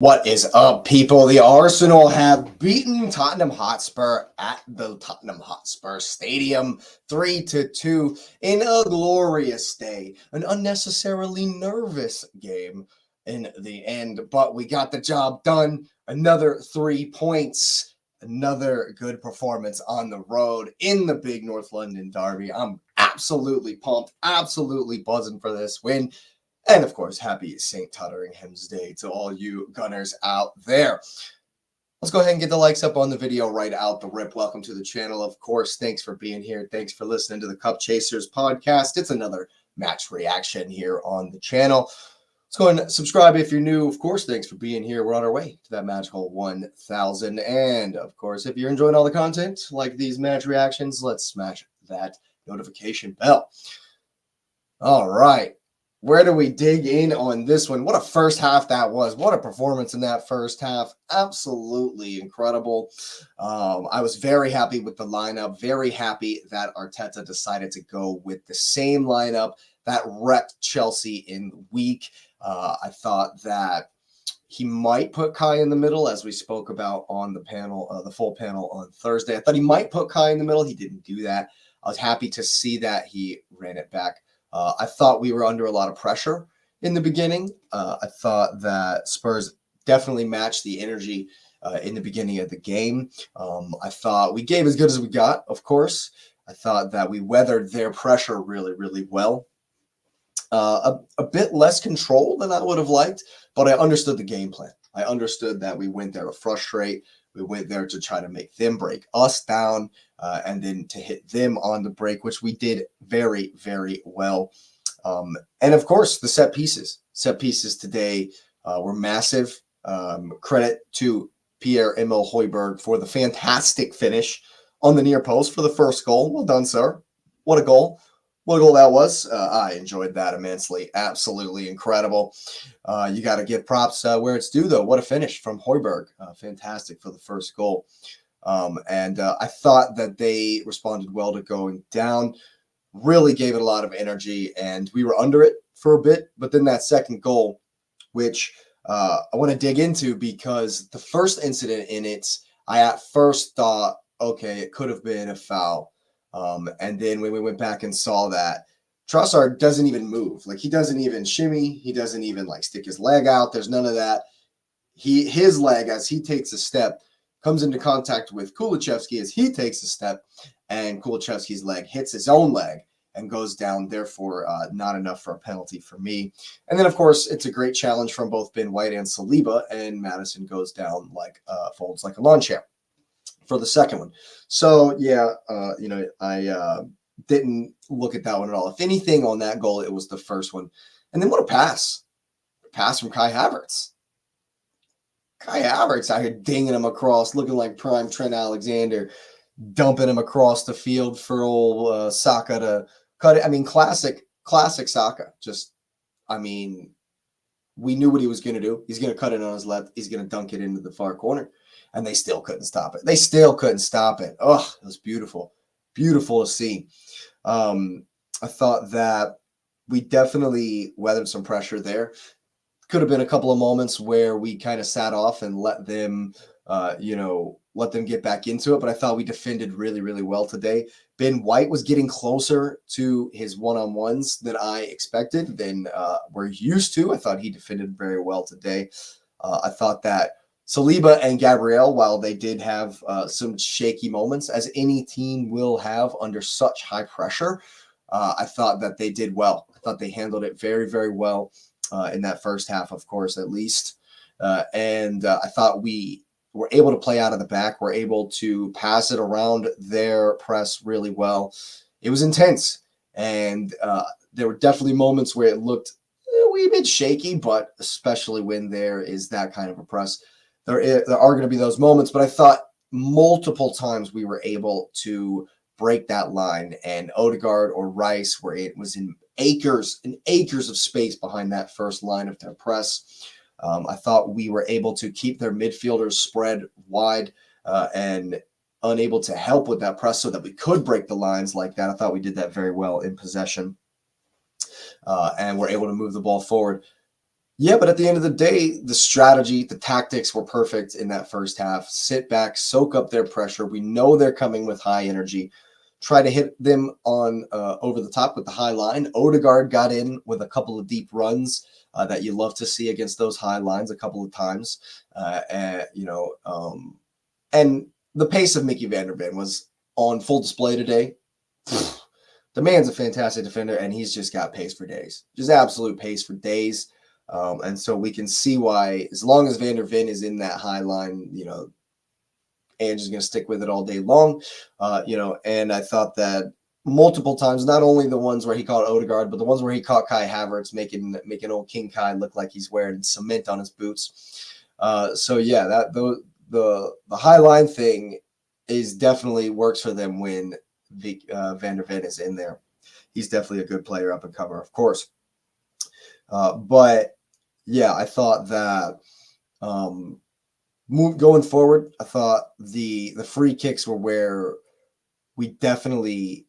What is up, people? The Arsenal have beaten Tottenham Hotspur at the Tottenham Hotspur Stadium 3-2 in a glorious day. An unnecessarily nervous game in the end, but we got the job done. Another 3 points, another good performance on the road in the big North London derby. I'm absolutely pumped, absolutely buzzing for this win. And of course, happy St. Totteringham'S Day to all you Gunners out there. Let's go ahead and get the likes up on the video right out the rip. Welcome to the channel. Of course, thanks for being here. Thanks for listening to the Cup Chasers podcast. It's another match reaction here on the channel. Let's go ahead and subscribe if you're new. Of course, thanks for being here. We're on our way to that magical 1,000. And of course, if you're enjoying all the content like these match reactions, let's smash that notification bell. All right. Where do we dig in on this one? What a first half that was. What a performance in that first half. Absolutely incredible. I was very happy with the lineup. Very happy that Arteta decided to go with the same lineup that wrecked Chelsea in the week. I thought that he might put Kai in the middle, as we spoke about on the panel, the full panel on Thursday. I thought he might put Kai in the middle. He didn't do that. I was happy to see that he ran it back. I thought we were under a lot of pressure in the beginning. I thought that Spurs definitely matched the energy in the beginning of the game. I thought we gave as good as we got, of course. I thought that we weathered their pressure really, really well. A bit less control than I would have liked, but I understood the game plan. I understood that we went there to frustrate. We went there to try to make them break us down and then to hit them on the break, which we did very, very well. And of course, the set pieces. Set pieces today were massive. Credit to Pierre-Emile Højbjerg for the fantastic finish on the near post for the first goal. Well done, sir. What a goal. What a goal that was. I enjoyed that immensely. Absolutely incredible. You got to give props where it's due, though. What a finish from Højbjerg. Fantastic for the first goal. And I thought that they responded well to going down. Really gave it a lot of energy, and we were under it for a bit. But then that second goal, which I want to dig into, because the first incident in it, I at first thought, okay, it could have been a foul. And then when we went back and saw that, Trossard doesn't even move. Like, he doesn't even shimmy. He doesn't even like stick his leg out. There's none of that. His leg, as he takes a step, comes into contact with Kulusevski as he takes a step, and Kulusevski's leg hits his own leg and goes down. Therefore, not enough for a penalty for me. And then, of course, it's a great challenge from both Ben White and Saliba, and Madison goes down like folds like a lawn chair for the second one. So yeah, I didn't look at that one at all. If anything on that goal, it was the first one. And then what a pass. A pass from Kai Havertz. Kai Havertz out here dinging him across, looking like prime Trent Alexander, dumping him across the field for old Saka to cut it. I mean, classic Saka. Just, I mean, we knew what he was going to do. He's going to cut it on his left. He's going to dunk it into the far corner. And they still couldn't stop it. They still couldn't stop it. Oh, it was beautiful. Beautiful to see. I thought that we definitely weathered some pressure there. Could have been a couple of moments where we kind of sat off and let them, let them get back into it. But I thought we defended really, really well today. Ben White was getting closer to his one-on-ones than I expected, than we're used to. I thought he defended very well today. I thought that Saliba and Gabriel, while they did have some shaky moments, as any team will have under such high pressure, I thought that they did well. I thought they handled it very, very well in that first half, of course, at least. And I thought we were able to play out of the back. We're able to pass it around their press really well. It was intense. And there were definitely moments where it looked a wee bit shaky, but especially when there is that kind of a press, there are going to be those moments. But I thought multiple times we were able to break that line, and Odegaard or Rice, where it was in acres and acres of space behind that first line of their press. I thought we were able to keep their midfielders spread wide and unable to help with that press so that we could break the lines like that. I thought we did that very well in possession and were able to move the ball forward. Yeah, but at the end of the day, the strategy, the tactics were perfect in that first half. Sit back, soak up their pressure. We know they're coming with high energy. Try to hit them on over the top with the high line. Odegaard got in with a couple of deep runs that you love to see against those high lines a couple of times. And the pace of Mickey van der Ven was on full display today. The man's a fantastic defender, and he's just got pace for days. Just absolute pace for days. And so we can see why, as long as Van der Ven is in that high line, Ange is going to stick with it all day long. And I thought that multiple times, not only the ones where he caught Odegaard, but the ones where he caught Kai Havertz, making old King Kai look like he's wearing cement on his boots. That the high line thing is definitely works for them when Van der Ven is in there. He's definitely a good player up and comer, of course. But yeah, I thought that going forward, I thought the free kicks were where we definitely,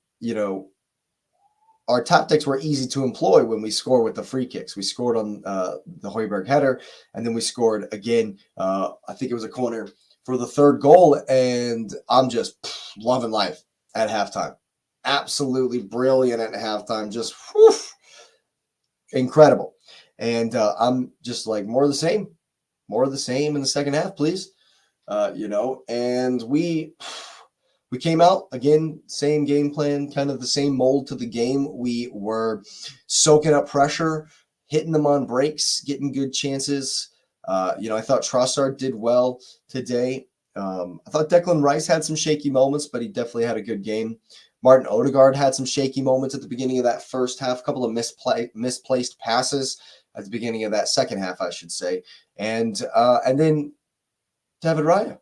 our tactics were easy to employ when we score with the free kicks. We scored on the Højbjerg header, and then we scored again. I think it was a corner for the third goal, and I'm just loving life at halftime. Absolutely brilliant at halftime. Just incredible. And I'm just like, more of the same in the second half, please. And we came out again, same game plan, kind of the same mold to the game. We were soaking up pressure, hitting them on breaks, getting good chances. I thought Trossard did well today. I thought Declan Rice had some shaky moments, but he definitely had a good game. Martin Odegaard had some shaky moments at the beginning of that first half, a couple of misplaced passes at the beginning of that second half, I should say. And then David Raya.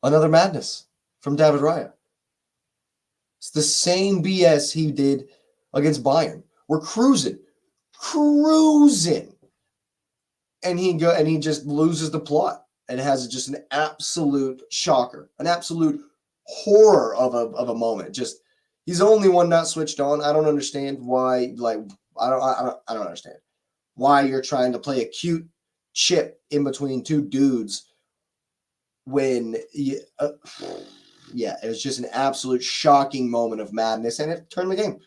Another madness from David Raya. It's the same BS he did against Bayern. We're cruising. And he just loses the plot and has just an absolute shocker, an absolute horror of a moment. Just, he's the only one not switched on. I don't understand why. I don't understand why you're trying to play a cute chip in between two dudes when it was just an absolute shocking moment of madness, and it turned the game.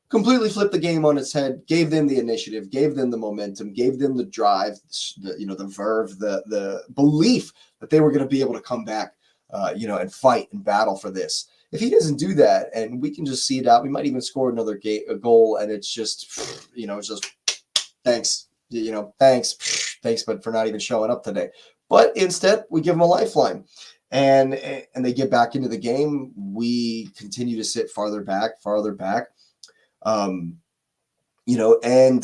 Completely flipped the game on its head, gave them the initiative, gave them the momentum, gave them the drive, the verve, the belief that they were going to be able to come back, and fight and battle for this. If he doesn't do that, and we can just see it out, we might even score another goal, and it's just, it's just thanks, thanks, but for not even showing up today. But instead, we give them a lifeline, and they get back into the game. We continue to sit farther back. And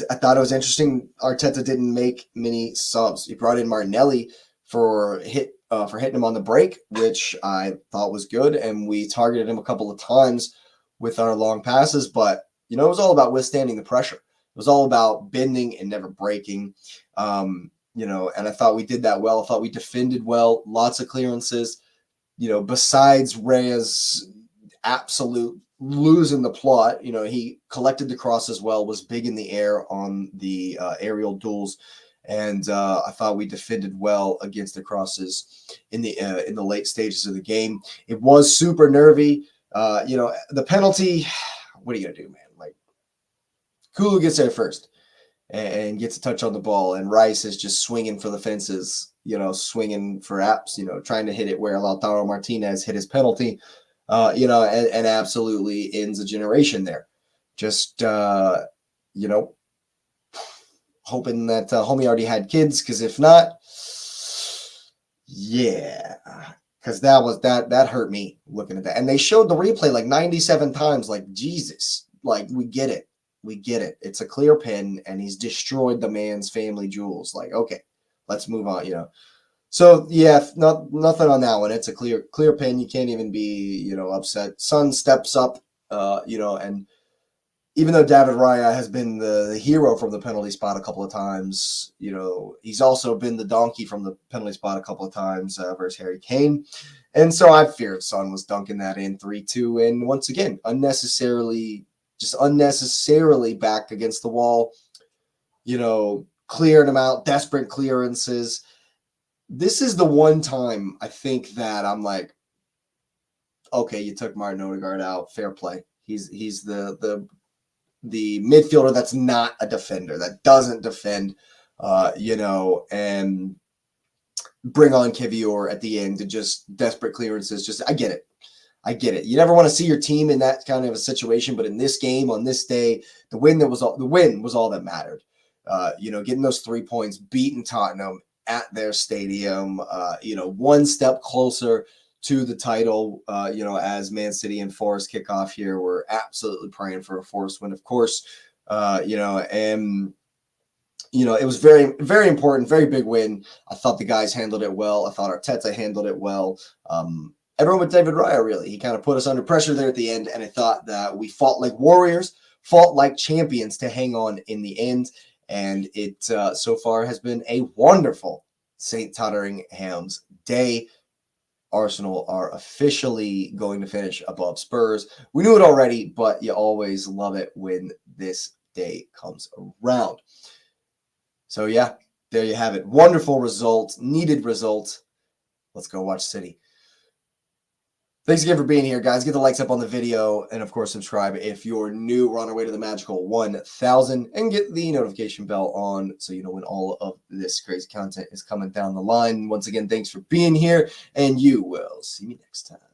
I thought it was interesting. Arteta didn't make many subs. He brought in Martinelli for hitting him on the break, which I thought was good. And we targeted him a couple of times with our long passes, but it was all about withstanding the pressure. It was all about bending and never breaking. And I thought we did that well. I thought we defended well, lots of clearances. Besides Raya's absolute losing the plot, he collected the cross as well, was big in the air on the aerial duels, and I thought we defended well against the crosses in the late stages of the game. It was super nervy. The penalty. What are you gonna do, man? Like, Kulu gets there first and gets a touch on the ball, and Rice is just swinging for the fences. Swinging for apps. Trying to hit it where Lautaro Martinez hit his penalty. And absolutely ends a generation there. Just, hoping that homie already had kids, because if not, yeah, because that hurt me looking at that. And they showed the replay like 97 times, like, Jesus, like, we get it. It's a clear pin, and he's destroyed the man's family jewels. Like, okay, let's move on, So yeah, nothing on that one. It's a clear pin. You can't even be, upset. Son steps up, and even though David Raya has been the hero from the penalty spot a couple of times, he's also been the donkey from the penalty spot a couple of times versus Harry Kane. And so I feared Son was dunking that in 3-2. And once again, unnecessarily backed against the wall. clearing them out, desperate clearances. This is the one time I think that I'm like, okay, you took Martin Odegaard out, fair play. He's the midfielder that's not a defender, that doesn't defend, and bring on Kivior at the end to just desperate clearances. Just I get it. You never want to see your team in that kind of a situation, but in this game, on this day, the win was all that mattered. Getting those 3 points, beating Tottenham at their stadium, one step closer to the title. As Man City and Forest kick off here, we're absolutely praying for a Forest win, of course. And it was very, very important, very big win. I thought the guys handled it well. I thought Arteta handled it well. Everyone with David Raya, really. He kind of put us under pressure there at the end, and I thought that we fought like warriors, fought like champions to hang on in the end, and it so far has been a wonderful St. Totteringham'S day. Arsenal are officially going to finish above Spurs. We knew it already, but you always love it when this day comes around. So, yeah, there you have it. Wonderful result, needed result. Let's go watch City. Thanks again for being here, guys. Get the likes up on the video, and of course, subscribe if you're new. We're on our way to the magical 1,000, and get the notification bell on so you know when all of this crazy content is coming down the line. Once again, thanks for being here, and you will see me next time.